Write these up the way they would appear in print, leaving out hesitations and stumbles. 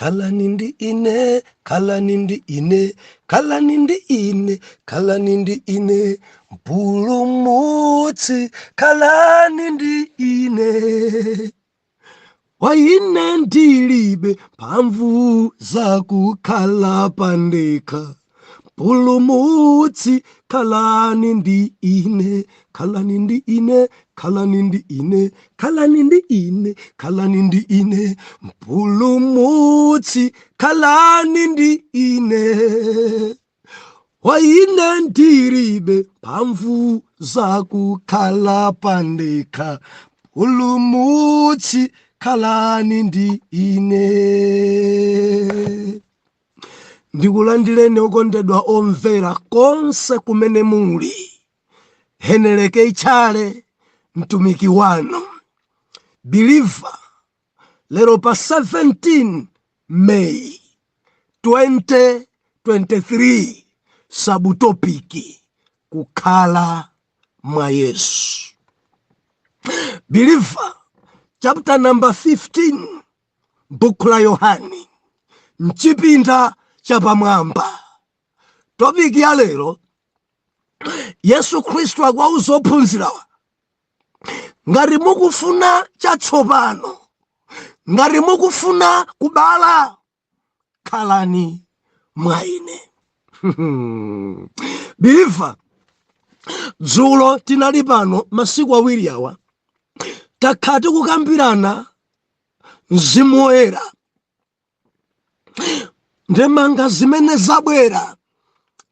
kala nindi ine, kala nindi ine, kala nindi ine, kala nindi ine, mpulumutsi kala nindi ine. Waine ndilibe mphamvu zakukhala pandekha, mpulumutsi kala nindi ine, kala nindi ine, kala nindi ine, kala nindi ine, kala nindi ine, mpulumutsi kala nindi ine. Waine ndilibe mphamvu zakukhala pandekha, mpulumutsi kala nindi ine. Ndikulandireni okondedwa omvera konse kumene muli. Heneleke Tchale mtumiki wanu. Believer, lero pa 17 May 2023, sabutopiki kukhala mwa Yesu. Believer, chapter number 15, buku la Yohane, mchipinda chapamwamba. Topiki ya lero, Yesu Kristu akwauza ophunzirawa, ngati mukufuna chatsopano, ngati mukufuna kubala, khalani mwa ine. Believer, dzulo tinali pano masiku awiri awa, takhati kukambirana Mzimu Woyera, ndemanga zimene zabwera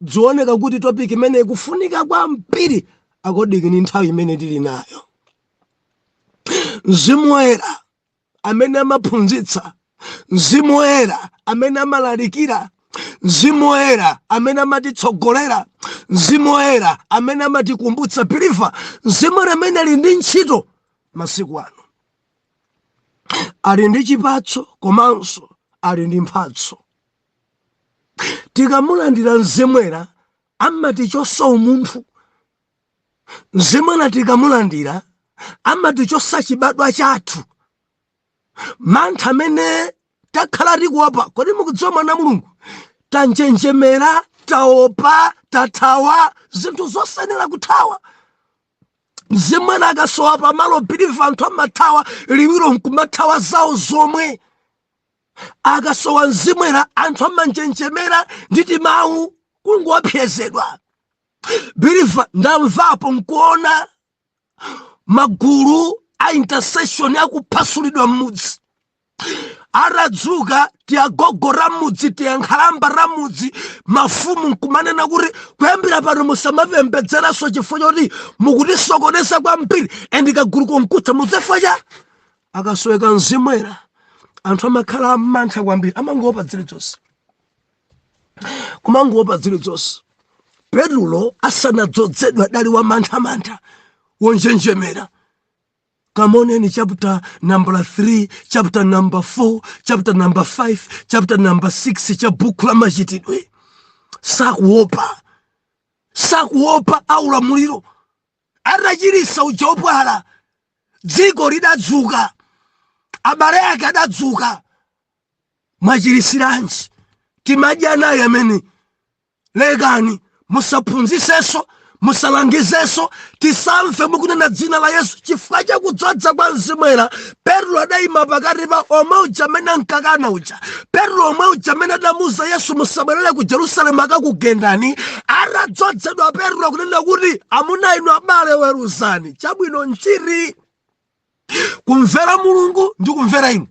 dzioneka kuti topiki imene ikufunika kwambiri akodiki ni nthawi imene tili nayo. Mzimu Woyera amene amaphunzitsa, Mzimu Woyera amene amalalikira, Mzimu Woyera amene amatitsogolera, Mzimu Woyera amene amatikumbutsa. Believer, Mzimu Woyera amene ali ndi ntchito masiku ano, ali ndi chipatso komanso ali ndi mphatso. Tikamulandira Mzimu Woyera amatichosa umunthu. Mzimu Woyera tikamulandira amatichosa chibadwa chathu. Mantha amene takhala tikuopa, kodi mukudziwa mwana Mulungu, tanjenjemera, taopa, tathawa, zinthu zosenera kuthawa. Mzimu Woyera akasowa pamalo, believer, anthu amathawa liwiro nkumathawa zawo zomwe. Akasowa Mzimu Woyera anthu amanjenjemera nditi mawu kungophezedwa. Believer, ndamvapo nkuona magulu a intercession akupasulidwa m'mudzi. Aradzuka tiagogora mudzi, tiankhalamba ra mudzi, mafumu nkumanena kuti kuyambira pano musamapembedzeranso chifukwa choti mukutisokoneza kwambiri, and kagulu konkutsa mudzafanya. Akasoweka Mzimu Woyera anthu amakhala amantha kwambiri, amangopa zilizonse, kumangopa zilizonse. Petulo asanadzozedwa dali wa mantha wonjenjemera. Come on in chapter number 3, chapter number 4, chapter number 5, chapter number 6 cha buku la Machitidwe. Sakuopa aulamuliro. Arachirisa uchopwala. Dziko lidadzuka. Abale ake adadzuka. Mwachirisiranji. Timadya naye amene. Lekani musaphunzisenso, musalangizenso, tisamve mukunena dzina la Yesu chifukwa cha kudzodza kwa Mzimu Woyera. Petro adayima pakati pa omwe uja amene ankakana uja. Petro omwe uja amene adamuwuza Yesu musabwerere ku Jerusalemu akakugendani. Atadzozedwa Petro kunena kuti amuna inu abale weruzani. Chabwino nchiri kumvera Mulungu ndi kumvera inu.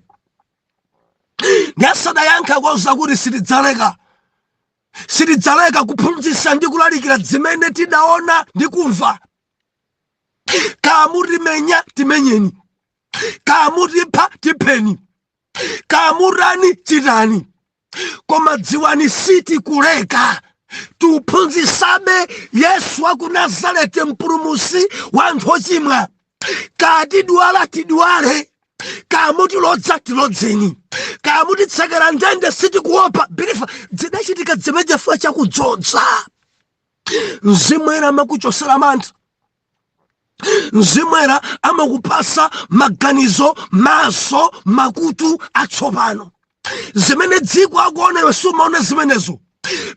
Ndasadayankha koza kuti sitidzaleka kuphunzitsa ndi kulalikira zimene tidaona ndi kumva. Kamutimenya timenyeni, kamutipha tipheni, kamurani chitani. Koma dziwani sitikuleka, tuphunzitsabe Yesu wa ku Nazareti, mpulumutsi wa anthu ochimwa. Katidwala tidwale, kamutilodza tilodzeni, kamutitsekera ndende sitikuopa. Believer, zidachitika zimene chifukwa chakudzodza. Mzimu Woyera amakuchosera mantha. Mzimu Woyera amakupasa maganizo, maso, makutu atsopano. zimene dziko akuona iwe sumaona zimenezo.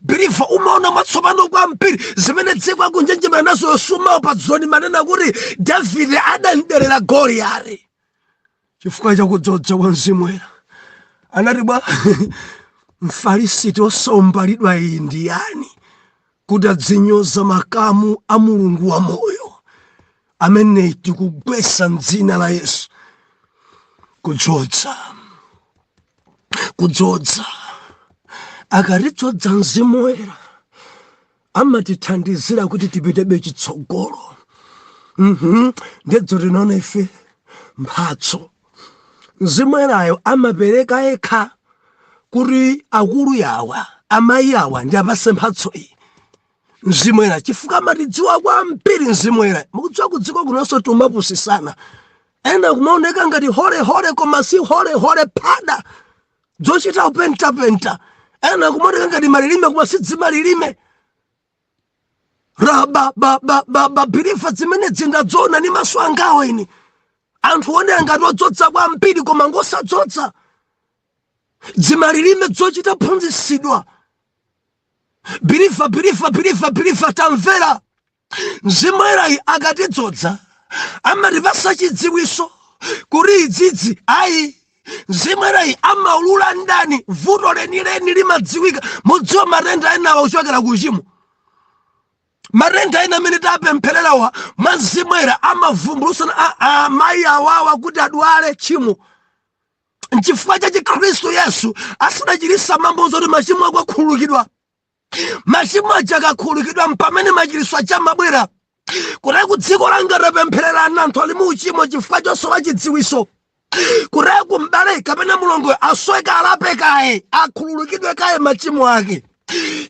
Believer umaona matsopano kwambiri zimene dziko akunjenjemera nazo iwe sumaopa dzoni manena kuti Davide adanderera Goliati chifukwa chakudzodza kwa Mzimu Woyera. Anati bwa Mfarisiti osombalidwa iyi ndi yani kuti adzinyoza makamu a Mulungu wa moyo amene tikugwesa m'dzina la Yesu. Kudzodza akatidzodza Mzimu Woyera amatithandizira kuti tipitebe chitsogolo. Ndedzo linaona ife mphatso Mzimu Woyerayo amapereka yekha kuti akulu yawa amayi awa ndi apase mphatso iyi. Mzimu Woyera chifukwa amatidziwa kwambiri Mzimu Woyera. Mukudziwa kudziko kunonso tumapusisana. Ena kumaoneka ngati hole koma si hole pada zochita upenta. Ena kumaoneka ngati malilime koma si dzimalilime. Believer zimene zindadzona ni maso angawa ini. Anthu onera ngati odzodza kwambiri koma ngosadzodza. Dzimalilime zochita phunzitsidwa. Believer tamvera. Mzimu Woyera akatidzodza amatipasa chidziwiso kuti idzidzi ayi. Mzimu Woyera amaulula ndani vuto lenileni limadziwika. Mudziwa matenda enawa kuchokera kuchimo. Matenda ena amene tapemphererawa mwa Mzimu Woyera amavumbulusa amayi awawa kuti adwale chimo. Nchifukwa cha Khristu Yesu asadachirisa mambozo kuti machimo ako akhululukidwa. Machimo aja akakhululukidwa mpamene machiritso aja mabwera. Kuti kudziko langa tapemphererana anthu ali mu uchimo chifukwa chosowa chidziwiso. Kuti kumbale kapena mulongo asweka alape kaye akhululukidwe kaye machimo ake.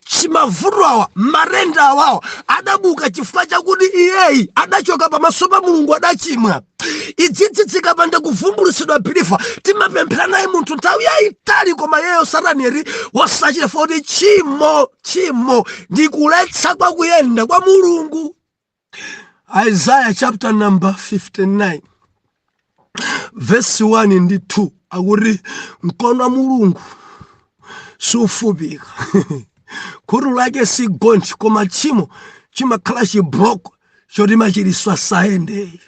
Chimavuto awa matenda awawa adabuka chifukwa chakuti iyeyi adachoka pamaso pa Mulungu adachimwa. Idzidzi zikapanda kuvumbulutsidwa Believer timapemphera naye munthu nthawi yayitali koma yeyo Satani wasachita foti chimo ndi kuletsa kwa kuyenda kwa Mulungu. Isaiah chapter number 59 verse 1 ndi 2 akuti mkono wa Mulungu sufupika khutu lake si gonthi koma chimo chimakhala chibroko choti machiritso sayende.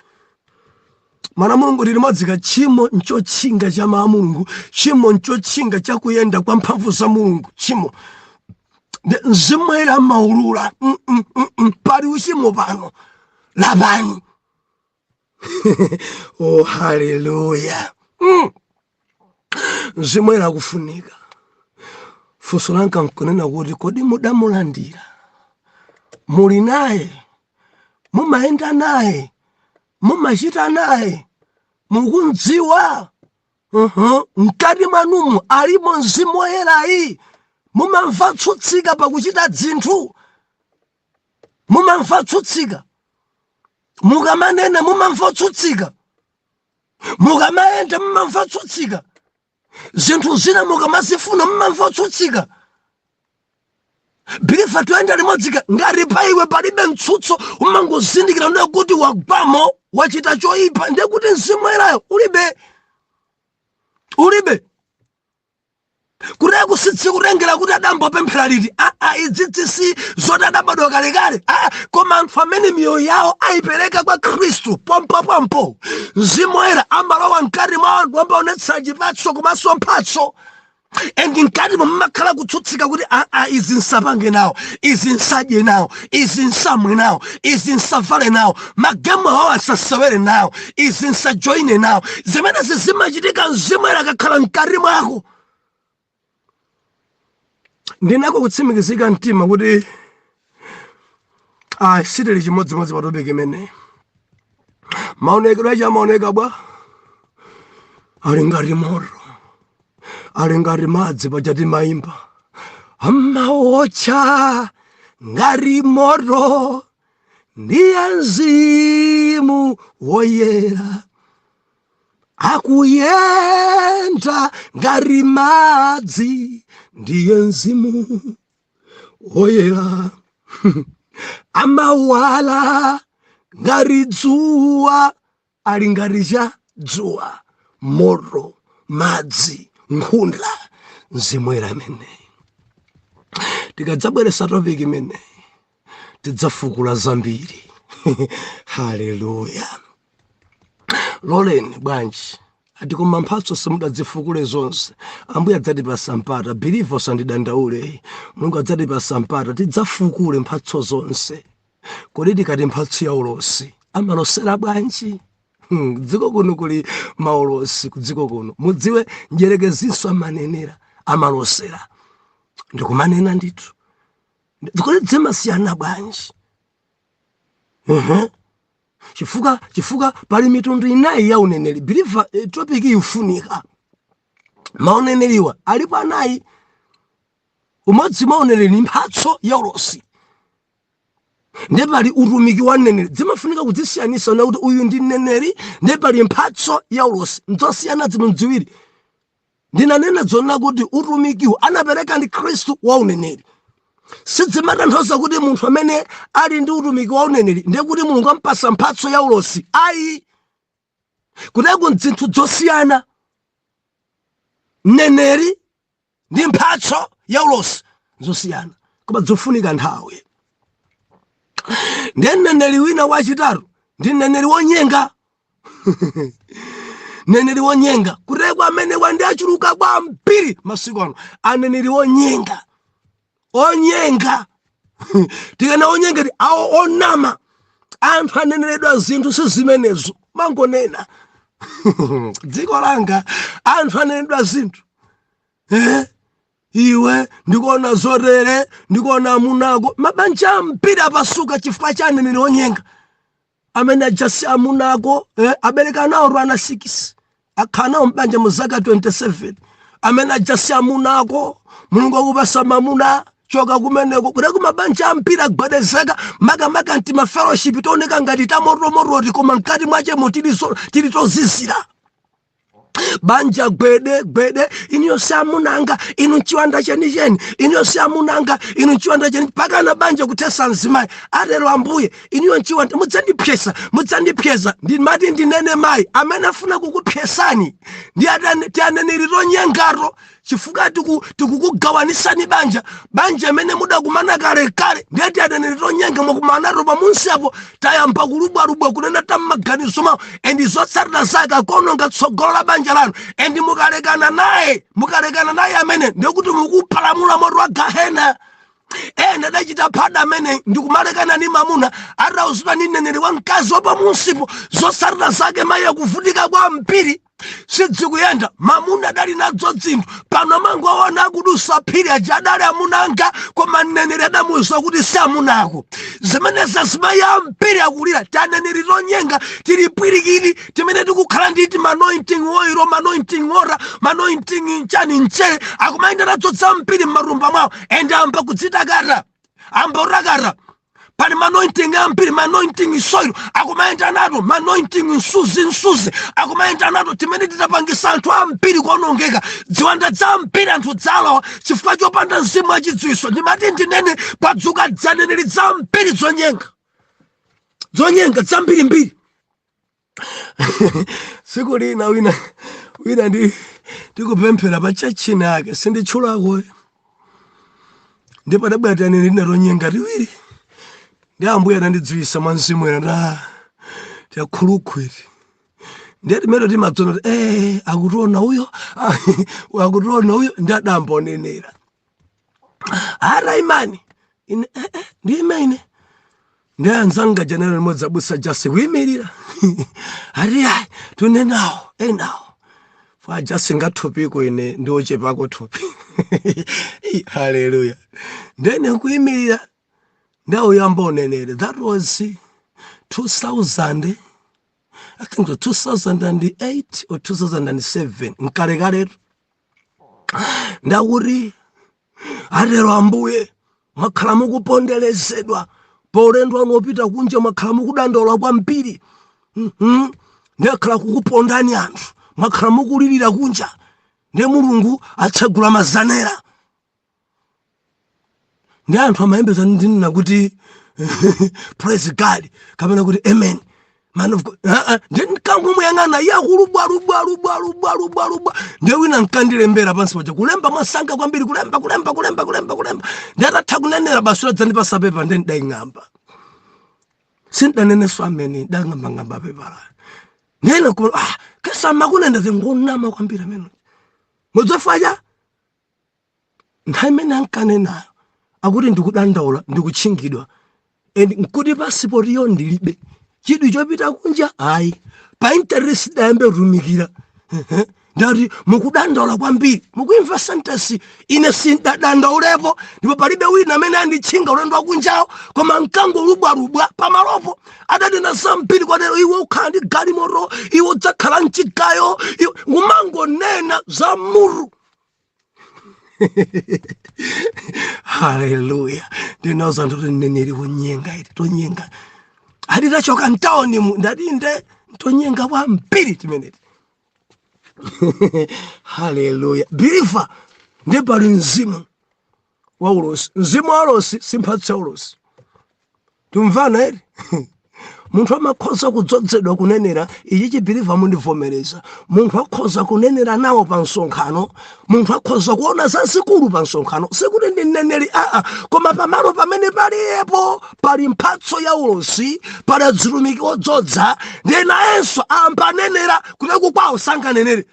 Mana Mulungu limadzika chimo nchotchinga cha mawu a Mulungu. Chimo nchotchinga cha kuyenda kwa mphamvu za Mulungu. Chimo Mzimu Woyera amaulula pali uchimo pano labani. Oh hallelujah. Mzimu Woyera akufunika. Funso langa nkunena kuti kodi mudamulandira, muli naye, mumayenda naye, mumachita naye, mukundziwa mkati mwanumu alimo Mzimu Woyerayi. Mumamva tsutsika pakuchita dzinthu. Mumamva tsutsika. Mukamanena mumamva tsutsika. Mukamayenda mumamva tsutsika. Zinthu zina mukamazifuna mumamva tsutsika. Believer toyenda limodzika ngati pa iwe palibe mtsutso umangozindikira ndiye kuti wagwamo wachita choyipa ndiye kuti Mzimu Woyerayo ulibe. Kuti kusitsikutengera kuti adambopemphera liti. Idzidzi si zoti adabadwa kalekale. Koma anthu amene miyoyo yawo ayipereka kwa Khristu pompo. Mzimu Woyera amalowa mkati mwa anthu amaonetsa chipatso komanso mphatso. Endi mkati mumakhala kutsutsika kuti izi nsapange nawo, izi nsadye nawo, izi nsamwe nawo, izi nsavale nawo, magemu awo asasewere nawo, izi nsajoine nawo. Zimenezi zimachitika Mzimu Woyera akakhala mkati mwako. Ndinako kutsimikizika mtima kuti sitili chimodzimodzi patopiki imene. Maonekedwe aja amaoneka bwa ali ngati moto, ali ngati madzi pachati mayimba amaotcha ngati moto ndiye Mzimu Woyera akuyenda ngati madzi ndiye Mzimu Woyera amawala ngati dzuwa ali ngati cha dzuwa moto madzi nkhunda mzimwera amene tikadzabweresa topic imene tidzafukula zambiri. Haleluya. Loleni bwanji atikoma mphatso simudadzifukule zonse. Ambuye adzatipasa mpata, believers andidandaule, Mulungu adzatipasa mpata tidzafukule mphatso zonse. Kodi tikati mphatso ya ulosi amalosera bwanji? Dziko kuno kuli maolosi kudziko kuno. Mudziwe njerekezinso amanenera amalosera. Ndikumanena nditu. Kodi dzimasiyana bwanji? Chifuka pali mitundu inayi ya uneneri. Believer topic ifunika. Mauneneriwa alipo anayi. Umodzi mauneneri ni mphatso ya ulosi. Ndepali utumiki wa neneri. Zimafunika kudzisiyanisa na kuti uyu ndi neneri, ndepali mphatso ya ulosi. Nzosiyana zinthu ziwiri. Ndinanena zona kuti utumikiwo anapereka ndi Khristu wa uneneri. Sidzimatanthauza kuti munthu amene ali ndi utumiki wa uneneri ndiye kuti Mulungu ampasa mphatso ya ulosi. Ayi. Kuteko zinthu zosiyana. Neneri ndi mphatso ya ulosi zosiyana. Koma zofunika nthawi. Ndiye neneri wina wachitatu ndi neneri wonyenga. Neneri wonyenga. Kuteko amene wandi achuluka kwambiri masiku ano. Aneneri wonyenga. Onyenga. Tikana onyenga ndi awo onama. Anthu aneneredwa zinthu sizimenezo. Mangonena. Dziko langa anthu aneneredwa zinthu. Iwe ndikuona zorere, ndikuona amunako. Mabanja ambiri apasuka chifukwa cha aneneri onyenga. Amene ajasi amunako, abereka nawo rwana 6. Akhana mbanja mu zaka 27. Amene ajasi amunako, Mulungu akupasa mamuna. Choka kumeneko kureku mabanja ampira gbadezeka makamaka nti mafellowship toneka ngati tamoromoroti koma mkati mwache tili tozizira. Banja gbede iniyo samunanga inu chiwanda cheni iniyo samunanga inu chiwanda cheni pakana banja kutesa nzimayi atero Ambuye iniyo chiwanda mudzandipyesa ndimati ndinene mayi amene afuna kukupyesani ndi aneneri tonyengato chifukwa tikukugawanisani banja amene mudakumana kale ndiyati aneneri tonyenga mukumanato pamunsi apo tayamba kulubwalubwa kunena tammaganizo mawo endi zotsatira zake kononga tsogolo la banja lanu endi mukalekana naye amene ndikuti mukupalamula moto wa Gahena. Ndadachita phada amene ndikumalekana ni mamuna atawuzidwa ndi neneri wa mkazi wa pamunsipo zotsatira zake mayi akuvutika kwambiri sidzikuyenda. Mamuna adali nadzo zinthu pano mango awana akudusa phiri aja adali amunanga koma neneri adamuwuza kuti si amunako. Zimene zazimayi ambiri akulira taneneri tonyenga tili pwirikiti timene tikukhala nditi manointing oil, manointing water, manointing nchani mchere akumayenda nadzo zambiri m'marumba mwawo ende amba kudzitakata amba urakata. Pali manointing ambiri, manointing soil akumayenda nato, manointing nsuzi akumayenda nato timene titapangisa anthu ambiri kuonongeka. Ziwanda zambiri anthu dzalawa chifukwa chopanda mzimu wachidziwitso. Ndimati ndinene padzuka dzaneneri zambiri zonyenga zambirimbiri. Siku lina wina ndikupemphera pa chachina yake sinditchulako ndipo dabwera aneneri tonyenga tiwiri. Ndi Ambuye anandidziwitsa mwa mzimu ena tiyakhulukhwiri. Ndiye timene timadzona akutiona uyo ndi adamba onenera. Ara imani ndi imene ndi anzanga general modzi abusa jasi kuyimirira ari tunenawo enawo fa jasi ngathopiko ine ndi ochepako thopi. Hallelujah. Ndene kuyimirira ndawo yamba onenere. That was 2000, I think 2008 or 2007 nkalekaletu. Ndakuri atero Ambuye mwakhala mukuponderezedwa polendo anopita kunja mwakhala mukudandaula kwambiri. Ndakhala kukupondani anthu mwakhala mukulirira kunja ndiye Mulungu atsegula mazanera. Ndi anthu amayembeza ndinena kuti praise God kapena kuti amen. Man of God, then come muyangana ya rubwa. Ndio wina nkandile mbera pansi poja kulemba masanga kwambiri kulemba ndata takunenera basura dzandipa sapepa ndeni dai ngamba sindanene swameni ngamba pepala nena ku kesa makunenda zengonama kwambiri ameno ngozofaja ntaimene ankanena akuti ndikudandaula ndikuchingidwa nkuti passport yo ndilibe chidu chopita kunja hayi pa interest dambe rumikira ndari mukudandaula kwambiri mukuimva sentence ine sindadandaulepo ndipo palibe wina amene andichinga ulendo kunjao koma mkango rubwa pamalopo adati na sampiri kwadero iwe ukhala ndi galimoro iwe udzakhala mchigayo umango nena za muru. Hallelujah. Ndinoza ndoti neneri wonyenga iti tonyenga adita choka ntaoni ndadinde tonyenga kwa mpiri timeneti. Hallelujah. Believer ndebali mzimu wa ulosi. Mzimu wa ulosi simpatsa ulosi. Tumvana eri? Muntu amakhoza kudzozedwa kunenera ichi chibelieva mundivomereza. Muntu akhoza kunenera nawo pa nsonkhano. Muntu akhoza kuona zasikulu pa nsonkhano. Sikuti ndineneri koma pamalo pamene paliyepo pali mphatso ya ulosi, pali adzulumiki odzodza, ndenayenso ampanenera kuteku kwawo sankanenere.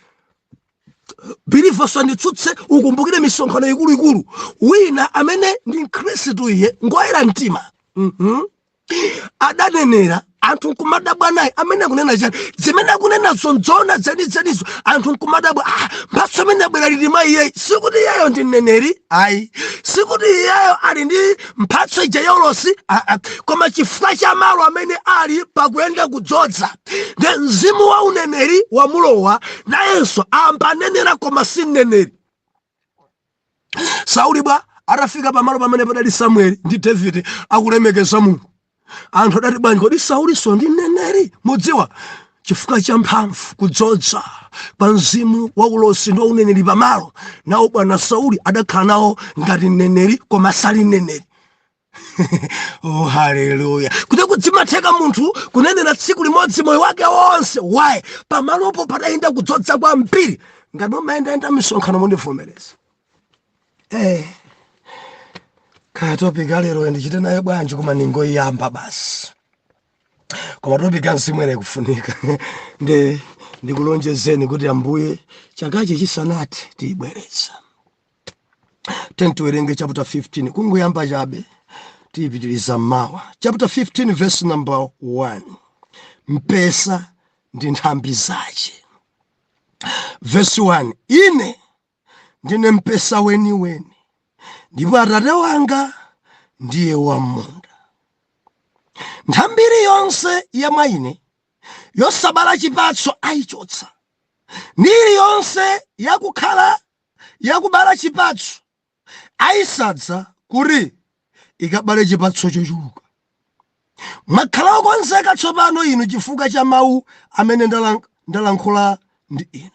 Believer swanditsutse ukumbukire misonkhano ikulu wina amene ndi Khristu iye ngoyera mtima. Adanenera anthu nkumadabwa naye amene akunena chani zimene akunena zonzona zenizo anthu nkumadabwa mphatso amene abwera lili mayiyeyi sikuti iyeyo ndi mneneri ayi sikuti iyeyo ali ndi mphatso ija ya ulosi koma chifukwa cha malo amene ali pakuyenda kudzodza nde mzimu wa uneneri wamulowa nayenso ampanenera koma si mneneri. Sauli bwa atafika pamalo pamene padali Samueli ndi David akulemekeza Mulungu anthu adati bwanji kodi Sauliso ndi mneneri mudziwa chifukwa cha mphamvu kudzodza pa mzimu wa ulosi ndo uneneri pamalo nawo bwana Sauli adakhala nawo ngati mneneri koma sali mneneri. Oh, hallelujah. Kuti kudzimatheka munthu kunenera tsiku limodzi moyo wake wonse why pamalopo padayenda kudzodza kwa mpiri ngati umayenda misonkhano mundivomereza. Kaya topika lero ndichite nayo bwanji koma ningoyamba basi. Koma topika nsimwene kufunika. Ndikulonjezeni kuti Ambuye chakachi chisanati tibweretsa. Tiwerenge chapter 15 kungoyamba chabe tipitiriza mawa. Chapter 15 verse number 1. Mpesa ndi nthambi zace. Verse 1. Ine ndine mpesa weni ndipo Atate wanga ndiye wamunda. Nthambi yonse ya mwa ine yosabala chipatso ayichotsa, ndi iliyonse yakubala chipatso ayisadza kuti ikabale chipatso chochuluka. Mwakhala okonzeka tsopano inu chifukwa cha mawu amene ndalankhula ndi inu.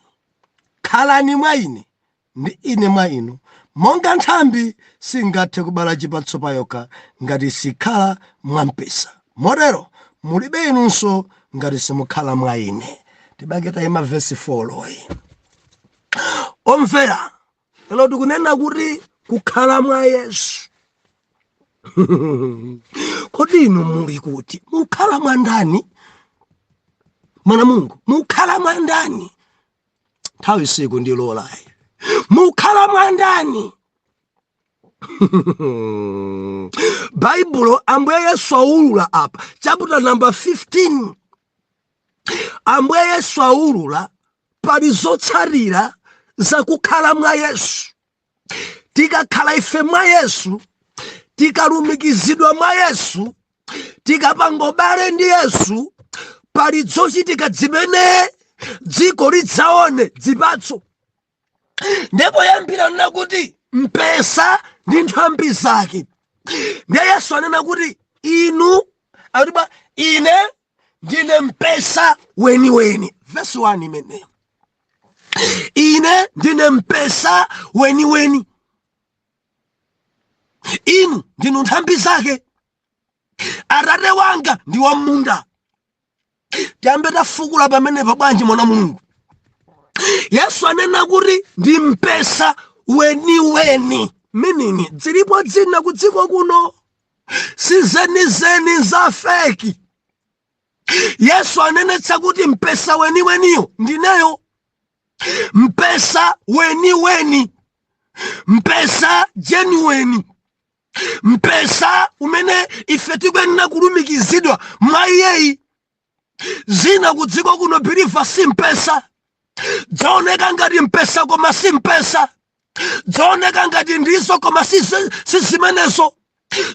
Khalani mwa ine ndi ine mwa inu, monga nthambi singathe kubala chipatso payokha ngati sikhala mwa mpesa, motero mulibe inunso ngati simukhala mwa ine. Tibaketa ima verse 4 loyi. Omvera, lero tikunena kuti kukhala mwa Yesu. Kodi inu muli kuti mukhala mwa ndani? Mwana Mungu, mukhala mwa ndani? Nthawi siku ndilolayi. Mukhala mwa ndani? Bible Ambuye Yesu aulula apa chapter number 15. Ambuye Yesu aulula pali zotsatira za kukhala mwa Yesu. Tikakhala ife mwa Yesu, tikalumikizidwa mwa Yesu, tikapangobale ndi Yesu, pali zochitika zimene dziko lidzaone zipatso. Ndipo yambira nena kuti mpesa ndi nthambi zake. Ndiye Yesu anena kuti inu akuti ine ndine mpesa weni. Verse 1 imene. Ine ndine mpesa weni. Inu ndinu nthambi zake. Atate wanga ndi wamunda. Tiyambe tafukula pamene pabwanji mwana Mulungu. Yesu anena kuti ndi mpesa weniweni. Meaning zilipo dzina kudziko kuno sizenizeni za feki. Yesu anenetsa kuti mpesa weniweniyo ndineyo. Mpesa weniweni. Mpesa genuine. Mpesa umene ife tikwenera kulumikizidwa mwa iyeyi. Zina kudziko kuno biliva si mpesa. Dzaoneka ngati mpesa koma si mpesa. Dzaoneka ngati ndizo koma si zimenezo.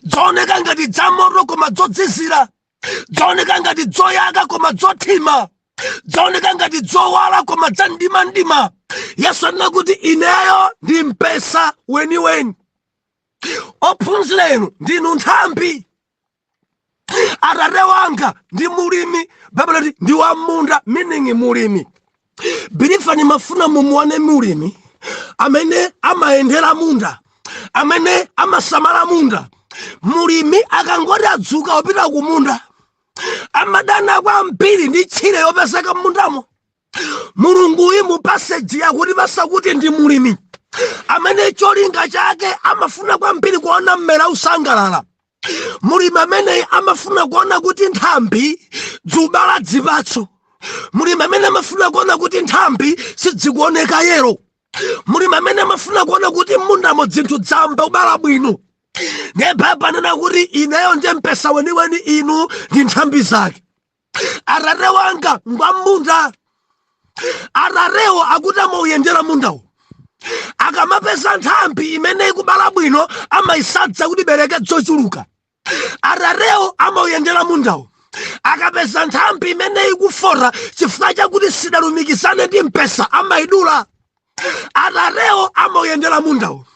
Dzaoneka ngati dzamoto koma dzodzizira. Dzaoneka ngati dzoyaka koma dzothima. Dzaoneka ngati dzowala koma dzandimandima. Yesu anena kuti ineyo ndi mpesa weniweni. Ophunzira inu ndinu nthambi. Atate wanga ndi mulimi. Biblia kuti ndi wamunda, meaning mulimi. Bilifa ni mafuna mumuone mulimi amene amayendera munda, amene amasamala munda. Mulimi akangoti adzuka opita ku munda, amadana kwambiri ndi tchire yopezeka mundamo. Mulungu mu passage yakuti basa kuti ndi mulimi amene cholinga chake amafuna kwambiri kuona mmera usangalala. Mulimi amene amafuna kuona kuti nthambi dzubala dzipatso. Mulimi amene amafuna kuona kuti nthambi sidzikuoneka yero. Mulimi amene amafuna kuona kuti mundamo dzinthu dzamba ubala bwino. Ne baba nena kuti ineyo ndi mpesa weniweni, inu ndi nthambi zake. Atate wanga ngwa munda. Atatewo akuti amauyendera mundawo. Akamapeza nthambi imene ikubala bwino amayisadza kuti bereke zochuluka. Atatewo amauyendera mundawo. Akapeza nthambi imene ikufora chifukwa chakuti sidalumikizane ndi mpesa amayidula. Atatewo amauyendera mundawo.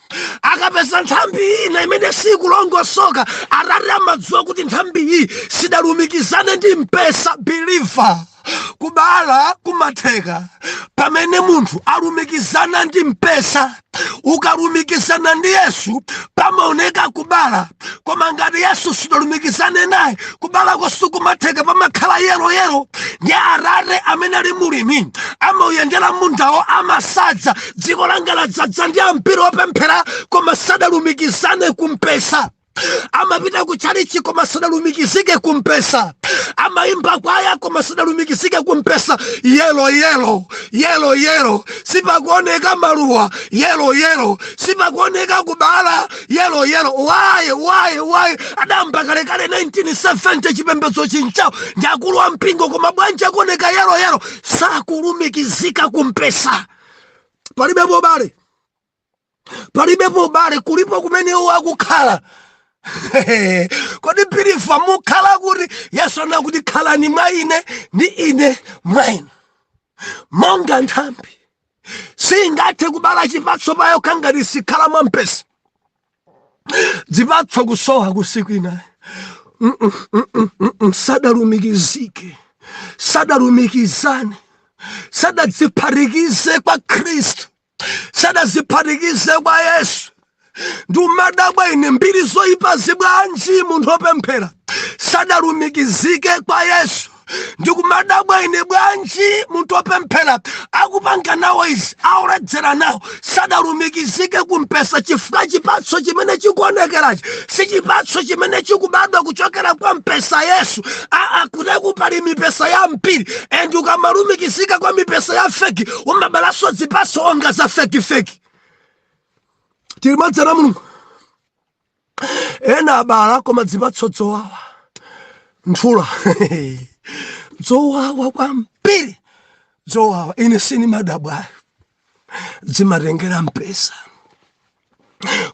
Akapeza nthambi ina imene sikulongosoka, atate amadziwa kuti nthambi iyi sidalumikizane ndi mpesa. Believer kubala kumatheka pamene munthu alumikizana ndi mpesa. Ukalumikizana ndi Yesu pamaoneka kubala, koma ngati Yesu sidalumikizane naye kubala kosu kumatheka pamakhala yero. Ndi atate amene ali mulimi amauyendera mundawo, amasadza dziko langa ladzaza ndi ampiri opemphera koma sadalumikizane kumpesa. Amapita kuchalichi koma sadalumikizike kumpesa. Amaimba kwaya koma sadalumikizike kumpesa. Yelo. Sipakuoneka maluwa. Yelo. Sipakuoneka kubala. Yelo. Why? Adamba kalekale 1970 chipembedzo chinchawo. Ndakulu wa mpingo koma bwanji akuoneka yelo. Sakulumikizika kumpesa. Palibepo bale kulipo kumene wakukhala. Kodi bilifa mukhala kuti Yesu ana kuti khalani mwa ine ndi ine mwa inu. Monga nthambi singathe kubala chipatso payo ngati sikhala mwa mpesa. Zipatso kusowa kusiku ina. Sadalumikizane. Sadadziphatikize kwa Kristu. Sadadziphatikize kwa Yesu. Ndumadabwa ine mbiri zoyipa zibwanji munthu opemphera sadalumikizike kwa Yesu. Ndikumadabwa ine bwanji munthu opemphera akupanga nawo izi auledzera nawo sadalumikizike kumpesa chifukwa chipatso chimene chikuonekerachi si chipatso chimene chikubadwa kuchokera kwa mpesa Yesu. Kuti pali mipesa ya mpiri, and ukamalumikizika kwa mipesa ya feki umabalaso zipatso onga za feki. Tilimadzana Mulungu ena abala koma zipatso zowawa nthula zowawa kwambiri zowawa. Ine sini madabwa zimatengera mpesa.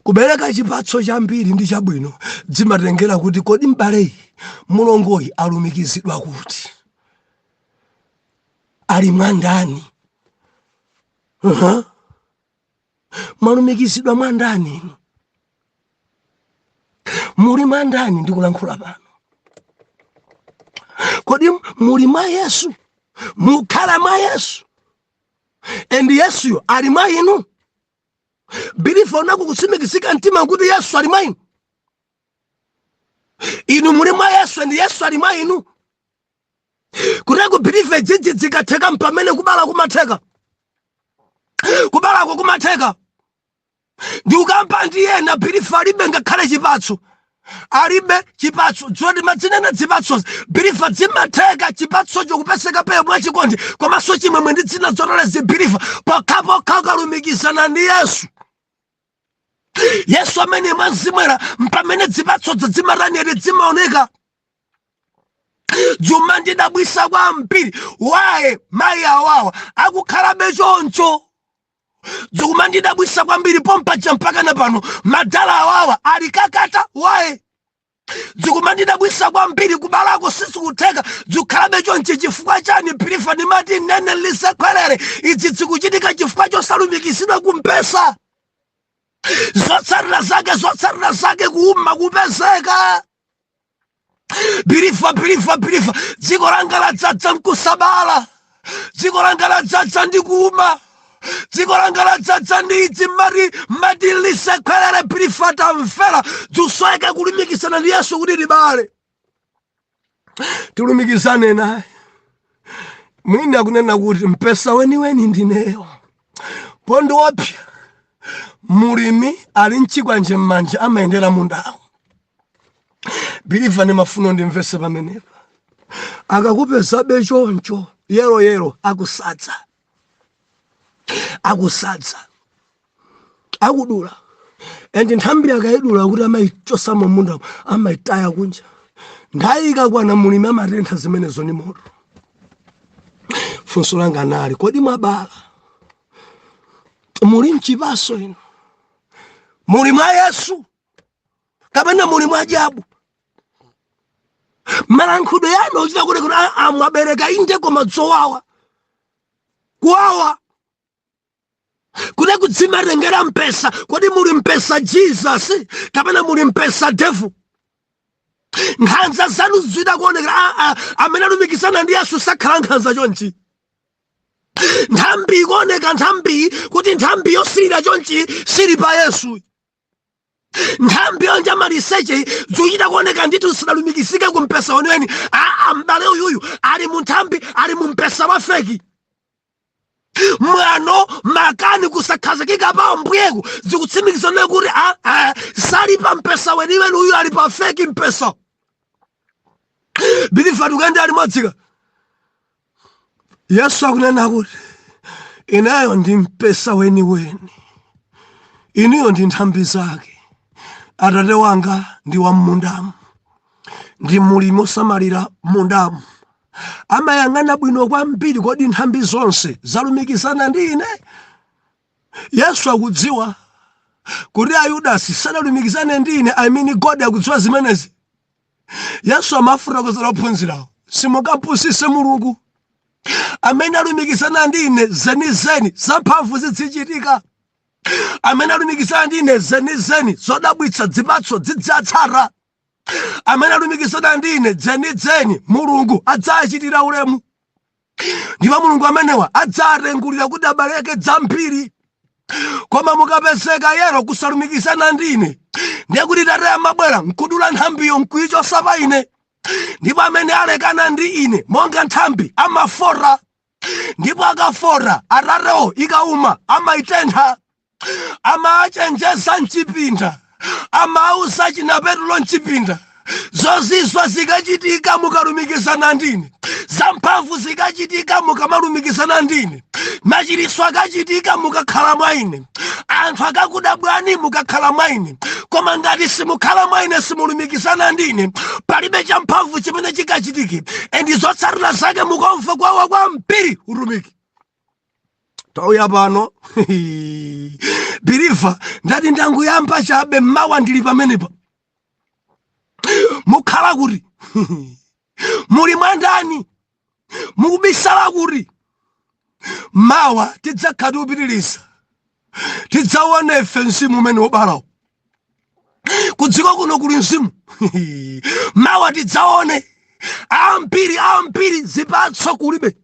Kubereka chipatso chambiri ndi chabwino zimatengera kuti kodi mbaleyi mulongoyi alumikizidwa kuti ali mwandani. Malumikizidwa mwandani. Muli mwandani ndikulankhula pano. Kodi muli mwa Yesu? Mukhala mwa Yesu? And Yesu ali mwa inu? Bilifa unaku kusimikizika mtima kuti Yesu ali mwa inu? Inu muli mwa Yesu and Yesu ali mwa inu? Kuneko believe dzidzi dzikatheka mpamene kubala kumatheka. Kubala kumatheka. Ndi ukampa ndiye na believe alibe ngakhale chipatso. Alibe chipatso dzoti madzinena dzipatso believe dzimatheka chipatso chokupeseka pe mwachikondi komanso chimwemwe ndi dzina zotolezi believe pokapo kakalumikizana ndi Yesu. Yesu amene mwazimwera mpamene dzipatso dzimaraniere dzimaoneka. Juma ndidabwisa kwambiri waye mayi awawa akukhalabe choncho. Juma ndidabwisa kwambiri pompa champaka na pano madala awawa alikakata waye. Juma ndidabwisa kwambiri kubalako sisi kutheka jukhalabe chonchi chifukwa chani believe ni mati nene lisekwelere idzi dzikuchitika chifukwa chosalumikizidwa kumpesa. Zotsarira zake kuuma kupezeka. Believe dziko langa ladzadza nkusabala, dziko langa ladzadza ndi kuuma, dziko langa ladzadza ndi idzi mati lisekwelere. Believe tamfera dzusoyeka kulumikizana ndi Yesu kuti libale. Tilumikizane naye. Mwina kunena kuti mpesa weniweni ndineyo. Pondo wapya mulimi ali mchikwanje mmanja amayendera mundawo. Believe ni mafuno ndimvese pamenepa. Akakupeza bechoncho yero akusadza. Akudula. Endi nthambi akayidula kuti amayichosa mu munda amayitaya kunja. Ndayika kwana mulimi amatentha zimenezo ni moto. Funso langa nali kodi mwabala. Muli mchipaso ino. Muli mwa Yesu. Kapena muli mwa ajabu. Malankudo yano uchita kuti amwabereka inde koma dzowawa. Kuwawa. Kude kudzimarengera mpesa. Kodi muli mpesa Jesus. Kapena muli mpesa devil. Nkhanza zanu zwida kuoneka amene alumikizana ndi Yesu sakhala nkhanza chonchi. Nthambi ikuoneka nthambi kuti nthambi yosirira chonchi siri pa Yesu. Nthambi yonja maliseche zuchita kuoneka nditu sidalumikizike kumpesa wenweni. Mbale uyuyu ali mu nthambi ali mu mpesa wa feki. Mwano makani kusakhazikika pa mbweku zikutsimikizana kuti sali pa mpesa weniweni uyu ali pa feki mpesa. Believe tukende ali modzika. Yesu akunena kuti inayo ndi mpesa weniweni. Iniyo ndi nthambi zake. Atate wanga ndi wa mundamu. Ndi mulimi osamalira mundamu. Amayang'ana bwino kwambiri kodi nthambi zonse zalumikizana ndi ine. Yesu akudziwa kuti Ayudasi sadalumikizane ndi ine. I mean God akudziwa zimenezi. Yesu amafuna kuzala ophunzirawo. Simukapusise Mulungu. Amene alumikizana ndi ine zenizeni zamphamvu zidzichitika. Amene alumikizana ndi ine zenizeni zodabwitsa zipatso zidzatsara. Amene alumikizana ndi ine zenizeni Mulungu adzachitira ulemu. Ndipo Mulungu amenewa adzarengulira kuti abaleke dzambiri. Koma mukapezeka yero kusalumikizana ndi ine ndiye kuti Tate amabwera nkudula nthambiyo nkuyichosa pa ine. Ndipo amene alekana ndi ine monga nthambi amafora. Ndipo akafora Atatewo ikauma amaitentha. Amachenjeza mchipinda. Amausa chinapetulo mchipinda. Zozizwa zikachitika mukalumikizana ndine. Zamphamvu zikachitika mukamalumikizana ndine. Machiritso akachitika mukakhala mwa ine. Anthu akakudabwani mukakhala mwa ine. Koma ngati simukhala mwa ine simulumikizana ndine palibe champhamvu chimene chikachitike. Endi zotsatira zake mukomva kwawa kwambiri utumiki. Tauya pano. Believe ndati ndanguyamba chabe mawa ndili pamenepa. Mukhala kuti muli mwandani mukubisala kuti mawa tidzakhati upitiliza tidzaone ife mzimu umene wobalawo kudziko kuno kuli mzimu. Mawa tidzaone ambiri zipatso kulibe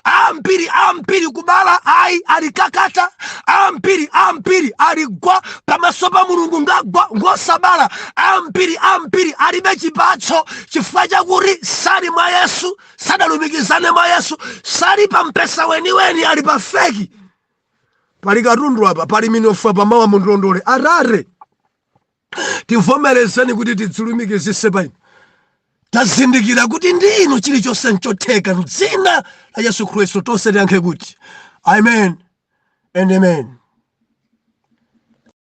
ambiri kubala ayi alikakata, ambiri aligwa pamaso pa Mulungu ngosabala, ambiri alibe chipatso chifukwa chakuti sali mwa Yesu, sadalumikizane mwa Yesu, sali pa mpesa weniweni, ali pa feki. Pali katundu apa, pali minofu apa, mawa mundilondole. Arare tivomerezeni kuti tidzilumikizise paino, tazindikira kuti ndinu chilichonse nchotheka, m'dzina la Yesu Khristu tonse tiyankhe kuti amen and amen.